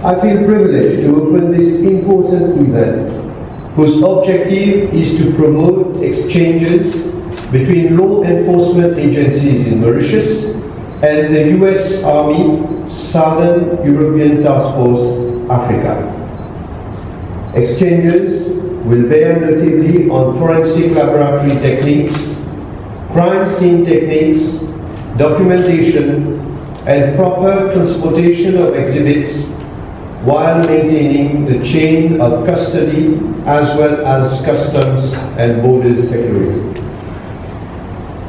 I feel privileged to open this important event, whose objective is to promote exchanges between law enforcement agencies in Mauritius and the US Army Southern European Task Force, Africa. Exchanges will bear notably on forensic laboratory techniques, crime scene techniques, documentation, and proper transportation of exhibits while maintaining the chain of custody as well as customs and border security.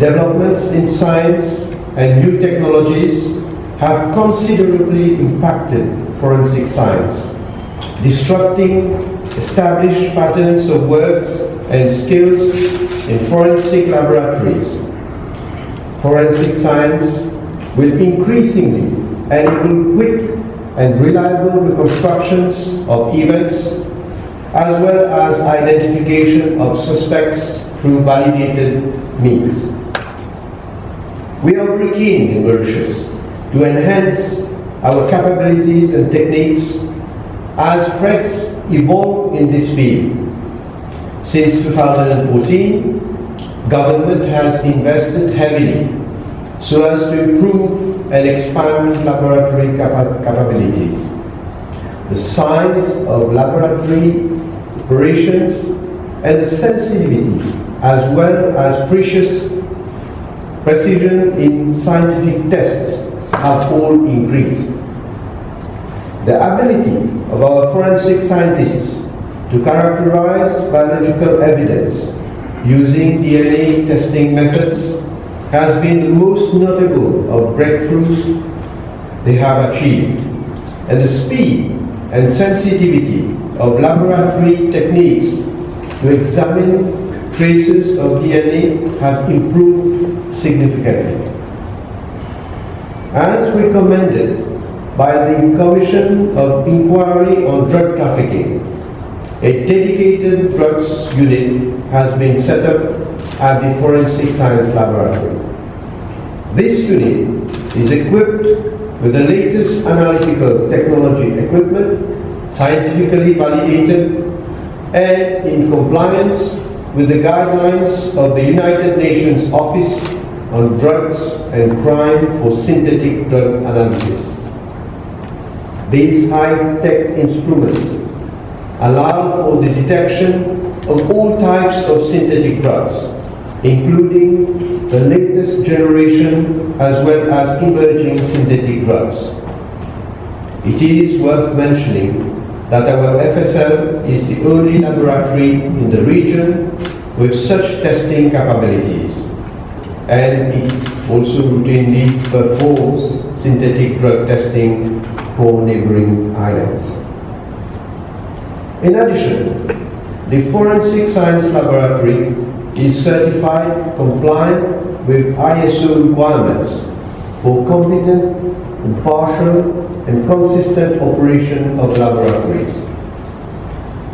Developments in science and new technologies have considerably impacted forensic science, disrupting established patterns of work and skills in forensic laboratories. Forensic science will increasingly enable quick and reliable reconstructions of events, as well as identification of suspects through validated means. We are very keen in Mauritius to enhance our capabilities and techniques as threats evolve in this field. Since 2014, government has invested heavily so as to improve and expand laboratory capabilities. The size of laboratory operations and the sensitivity, as well as precision in scientific tests, have all increased. The ability of our forensic scientists to characterize biological evidence using DNA testing methods has been the most notable of breakthroughs they have achieved, and the speed and sensitivity of laboratory techniques to examine traces of DNA have improved significantly. As recommended by the Commission of Inquiry on Drug Trafficking, a dedicated drugs unit has been set up at the Forensic Science Laboratory. This unit is equipped with the latest analytical technology equipment, scientifically validated and in compliance with the guidelines of the United Nations Office on Drugs and Crime for Synthetic Drug Analysis. These high-tech instruments allow for the detection of all types of synthetic drugs, including the latest generation as well as emerging synthetic drugs. It is worth mentioning that our FSL is the only laboratory in the region with such testing capabilities, and it also routinely performs synthetic drug testing for neighboring islands. In addition, the Forensic Science Laboratory is certified compliant with ISO requirements for competent, impartial, and consistent operation of laboratories.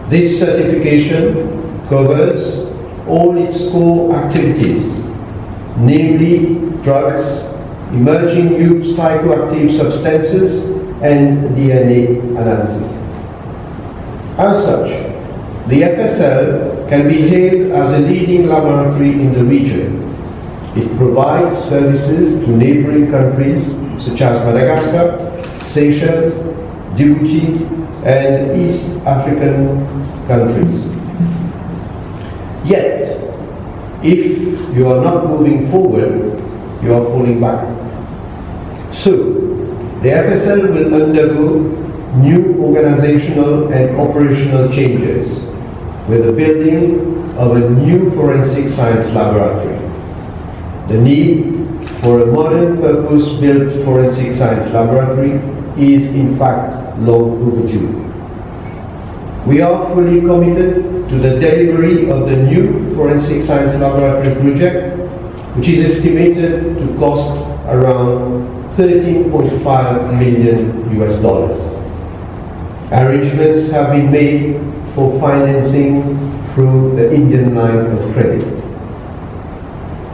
This certification covers all its core activities, namely drugs, emerging new psychoactive substances, and DNA analysis. As such, the FSL can be hailed as a leading laboratory in the region. It provides services to neighboring countries such as Madagascar, Seychelles, Djibouti, and East African countries. Yet, if you are not moving forward, you are falling back. So, the FSL will undergo new organizational and operational changes with the building of a new forensic science laboratory. The need for a modern purpose-built forensic science laboratory is in fact long overdue. We are fully committed to the delivery of the new forensic science laboratory project, which is estimated to cost around $13.5 million US. Arrangements have been made for financing through the Indian line of credit.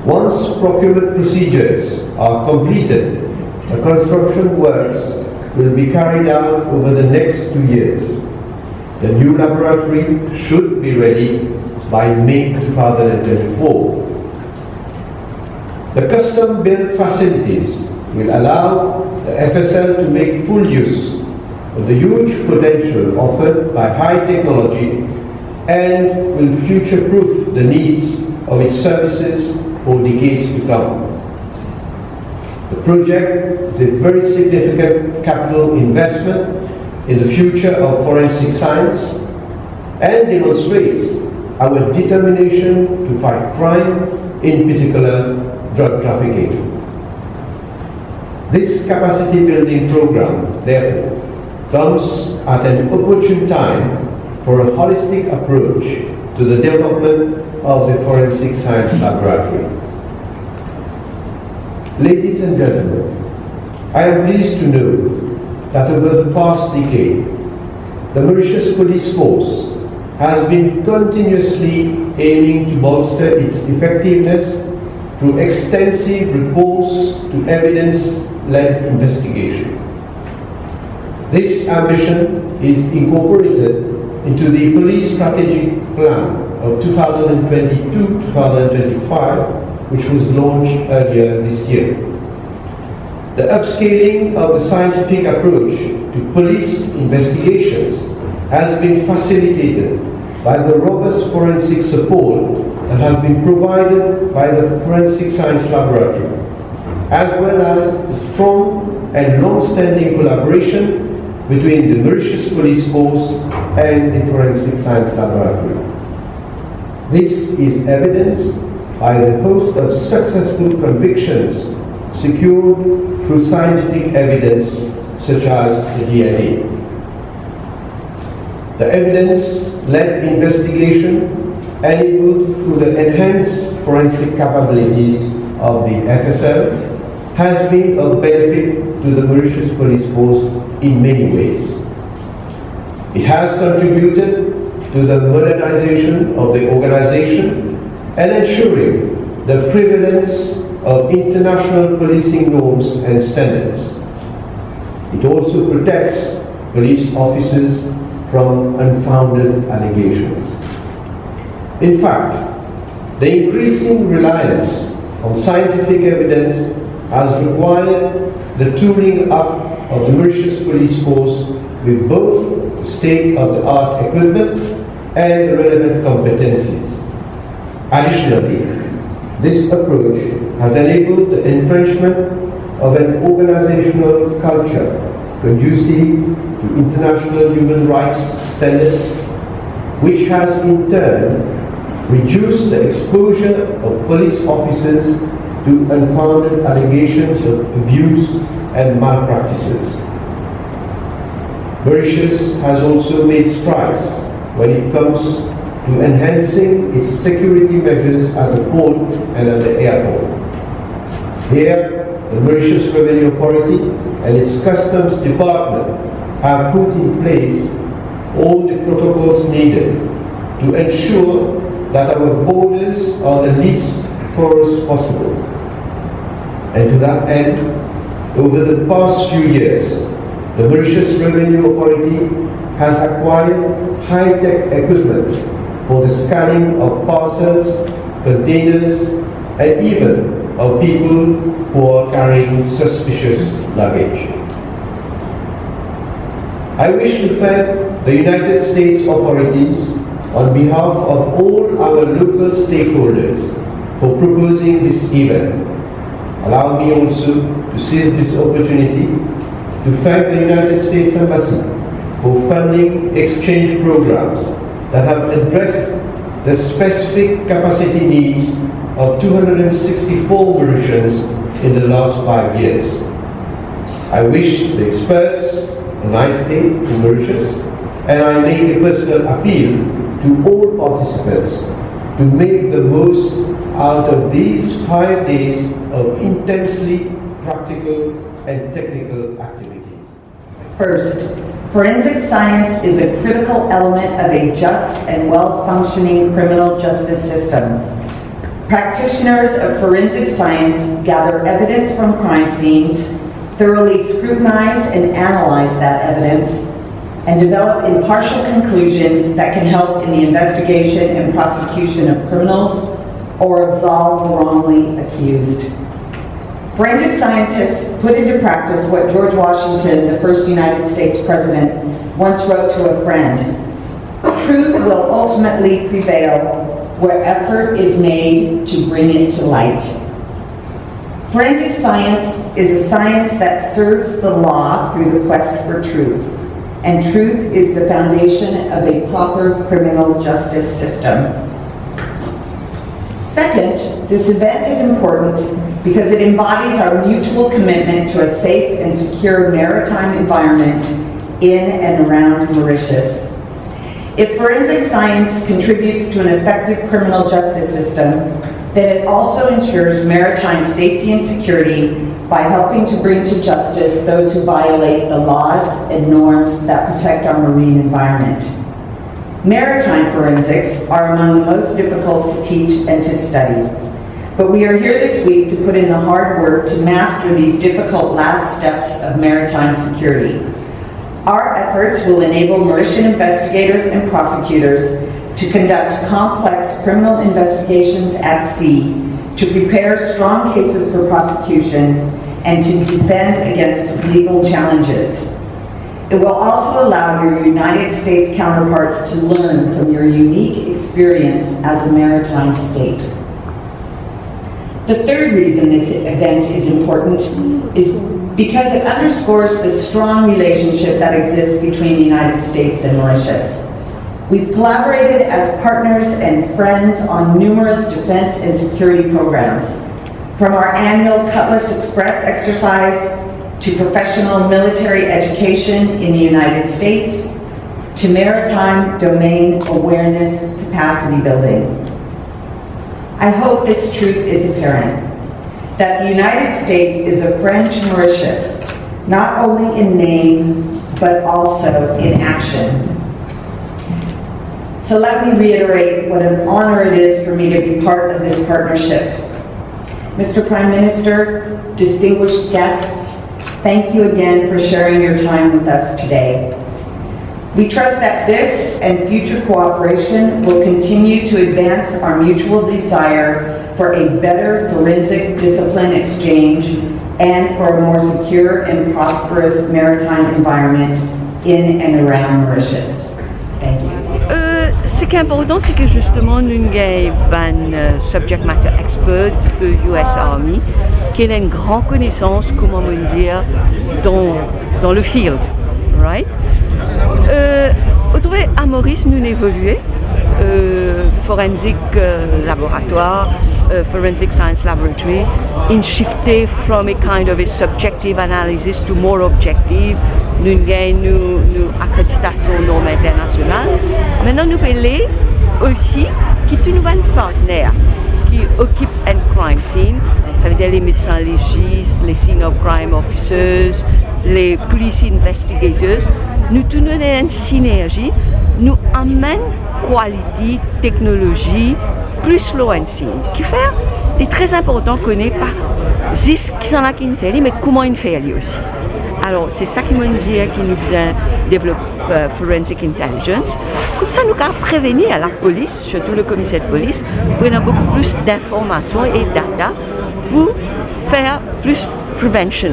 Once procurement procedures are completed, the construction works will be carried out over the next 2 years. The new laboratory should be ready by May 2024. The custom-built facilities will allow the FSL to make full use of the huge potential offered by high technology and will future-proof the needs of its services for decades to come. The project is a very significant capital investment in the future of forensic science and demonstrates our determination to fight crime, in particular drug trafficking. This capacity building program, therefore, comes at an opportune time for a holistic approach to the development of the forensic science laboratory. Ladies and gentlemen, I am pleased to know that over the past decade, the Mauritius Police Force has been continuously aiming to bolster its effectiveness through extensive recourse to evidence-led investigation. This ambition is incorporated into the Police Strategic Plan of 2022-2025, which was launched earlier this year. The upscaling of the scientific approach to police investigations has been facilitated by the robust forensic support that has been provided by the Forensic Science Laboratory, as well as the strong and long-standing collaboration between the Mauritius Police Force and the Forensic Science Laboratory. This is evidenced by the host of successful convictions secured through scientific evidence such as the DNA. The evidence-led investigation enabled through the enhanced forensic capabilities of the FSL has been of benefit to the Mauritius Police Force in many ways. It has contributed to the modernization of the organization and ensuring the prevalence of international policing norms and standards. It also protects police officers from unfounded allegations. In fact, the increasing reliance on scientific evidence has required the tooling up of the Mauritius Police Force with both state-of-the-art equipment and relevant competencies. Additionally, this approach has enabled the entrenchment of an organizational culture conducive to international human rights standards, which has in turn reduced the exposure of police officers to unfounded allegations of abuse and malpractices. Mauritius has also made strides when it comes to enhancing its security measures at the port and at the airport. Here, the Mauritius Revenue Authority and its Customs Department have put in place all the protocols needed to ensure that our borders are the least porous possible. And to that end, over the past few years, the Mauritius Revenue Authority has acquired high-tech equipment for the scanning of parcels, containers, and even of people who are carrying suspicious luggage. I wish to thank the United States authorities on behalf of all our local stakeholders for proposing this event. Allow me also to seize this opportunity to thank the United States Embassy for funding exchange programs that have addressed the specific capacity needs of 264 Mauritians in the last 5 years. I wish the experts a nice day to Mauritius, and I make a personal appeal to all participants to make the most out of these 5 days of intensely practical and technical activities. First, forensic science is a critical element of a just and well-functioning criminal justice system. Practitioners of forensic science gather evidence from crime scenes, thoroughly scrutinize and analyze that evidence, and develop impartial conclusions that can help in the investigation and prosecution of criminals or absolve the wrongly accused. Forensic scientists put into practice what George Washington, the first United States president, once wrote to a friend: "Truth will ultimately prevail where effort is made to bring it to light." Forensic science is a science that serves the law through the quest for truth, and truth is the foundation of a proper criminal justice system. Second, this event is important because it embodies our mutual commitment to a safe and secure maritime environment in and around Mauritius. If forensic science contributes to an effective criminal justice system, then it also ensures maritime safety and security by helping to bring to justice those who violate the laws and norms that protect our marine environment. Maritime forensics are among the most difficult to teach and to study, but we are here this week to put in the hard work to master these difficult last steps of maritime security. Our efforts will enable Mauritian investigators and prosecutors to conduct complex criminal investigations at sea, to prepare strong cases for prosecution, and to defend against legal challenges. It will also allow your United States counterparts to learn from your unique experience as a maritime state. The third reason this event is important is because it underscores the strong relationship that exists between the United States and Mauritius. We've collaborated as partners and friends on numerous defense and security programs, from our annual Cutlass Express exercise to professional military education in the United States to maritime domain awareness capacity building. I hope this truth is apparent, that the United States is a friend to Mauritius, not only in name, but also in action. So let me reiterate what an honor it is for me to be part of this partnership. Mr. Prime Minister, distinguished guests, thank you again for sharing your time with us today. We trust that this and future cooperation will continue to advance our mutual desire for a better forensic discipline exchange and for a more secure and prosperous maritime environment in and around Mauritius. Thank you. Ce qui est important, c'est que justement nous avons un subject matter expert de US Army qui a une grande connaissance, comment dire, dans le field, right? À Maurice, nous évoluons forensic laboratoire, forensic science laboratory, in shifted from a kind of a subjective analysis to more objective. Nous avons une accréditation norme internationale. Maintenant, nous parlons aussi qui est un nouvel partenaire qui occupe un crime scene. Ça veut dire les médecins légistes, les scene of crime officers, les police investigators. Nous tenons une synergie, nous amène qualité, technologie, plus low and scene. Qui fait est très important qu'on connaît pas juste qui sont là qui nous fait, mais comment ils fait aussi. Alors c'est ça qui me dit qu'il nous besoin développer forensic intelligence. Comme ça nous pouvons prévenir à la police, surtout le commissaire de police, pour avoir beaucoup plus d'informations et data pour faire plus prevention,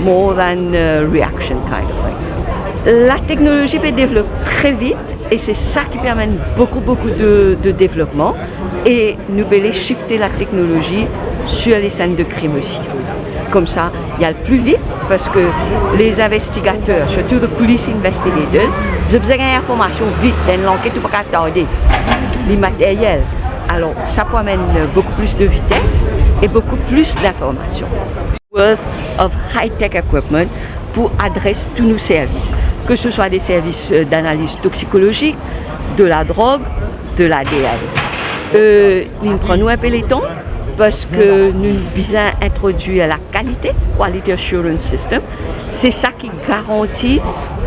more than reaction kind of thing. La technologie peut développer très vite et c'est ça qui permet beaucoup de développement et nous pouvons shifter la technologie sur les scènes de crime aussi. Comme ça, il y a le plus vite parce que les investigateurs, surtout les police investigators, ils ont besoin d'informations vite, dans l'enquête, ils ne peuvent pas tarder, les matériels. Alors, ça peut amener beaucoup plus de vitesse et beaucoup plus d'informations. Worth of high-tech equipment pour adresser tous nos services, que ce soit des services d'analyse toxicologique, de la drogue, de l'ADN. Nous prenons un peu le temps parce que nous visons introduire la qualité, Quality Assurance System. C'est ça qui garantit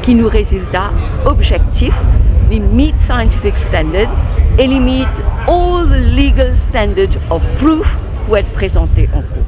que nos résultats objectifs, les meet scientific standards et les meet all the legal standards of proof pour être présentés en cours.